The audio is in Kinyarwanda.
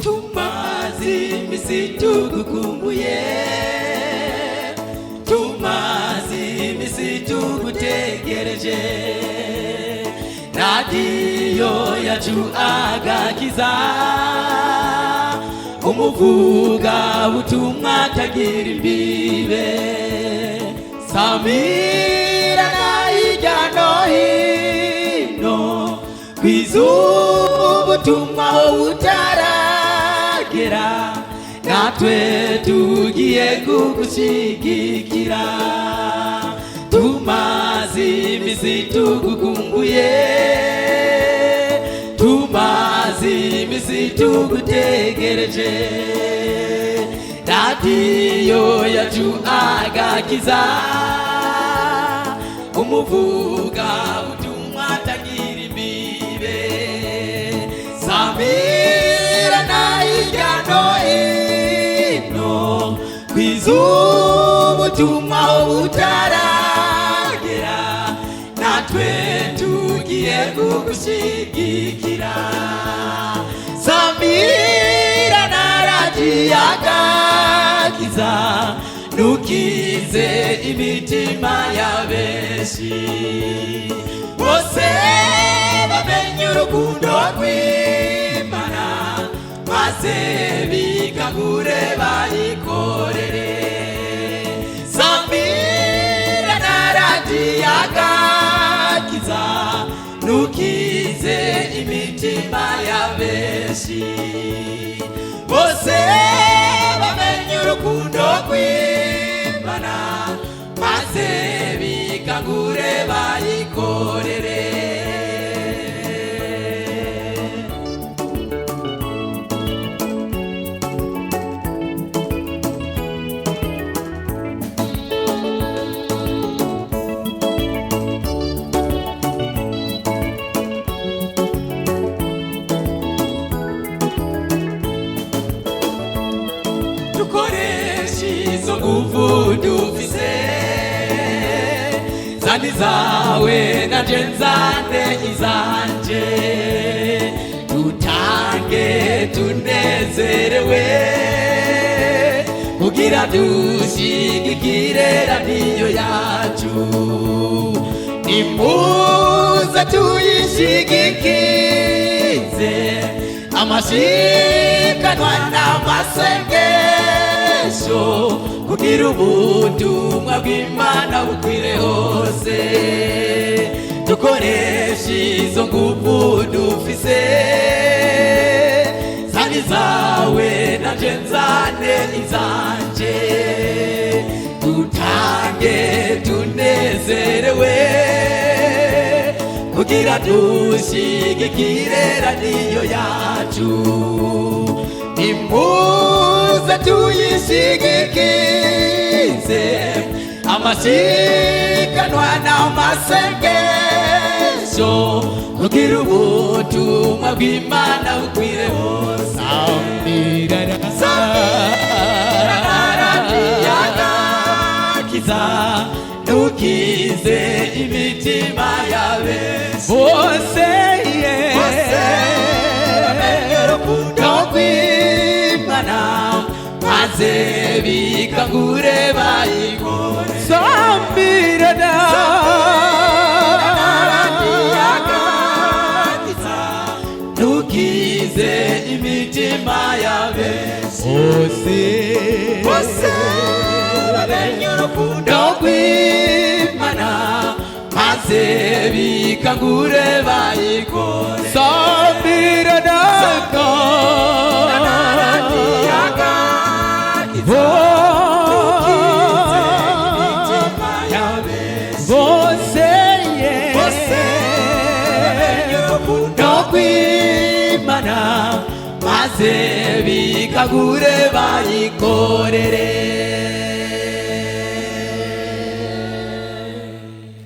tumazi imisi tugukumbuye, tumazi imisi tugutegereje, radiyo yacu agakiza, umuvuga butumwa tagira imbibe, samirana hirya no hino kwizubutumwa aho butaragera, natwe tugiye kugushigikira, tumazi imisi tugukumbuye, tumazi imisi tugutegereje, radiyo yacu agakiza, umuvuga butumwa tagira imbibe, samirana hirya no hino kwizubutumwa aho butaragera, natwe tugiye kugushigikira, samirana radiyo agakiza, nukize imitima y'abenshi, bose bamenye urukundo rw'Imana, maze bikangure bayikorere, samirana radiyo agakiza, nukize imitima y'abenshi, bose bamenye urukundo rw'Imana, maze bikangure bayikorere. Dukoreshe izo nguvu dufise, zandi zawe nanje nzane izanje, dutange tunezerewe, kugira dushigikire radiyo yacu, nimuze tuyishigikize, amashikanwa n'amasengesho, kugira ubutumwa bw'Imana bukwire hose, dukoreshe izo nguvu dufise, zandi zawe nanje nzane izanje, dutange tunezerewe, kugira dushigikire radiyo yacu, nimuze tuyishigikize, amashikanwa n'amasengesho, kugira ubutumwa bw'Imana bukwire hose, samirana radiyo agakiza, nukize imitima y'abenshi, bose bamenye urukundo rw'Imana, maze bikangure bayikore, samirana radiyo agakiza, nukize imitima y'abenshi, bose bamenye urukundo rw'Imana, maze bikangure bayikore, samirana radiyo agakiza, bose bamenye urukundo rw'Imana, maze bikangure bayikorere.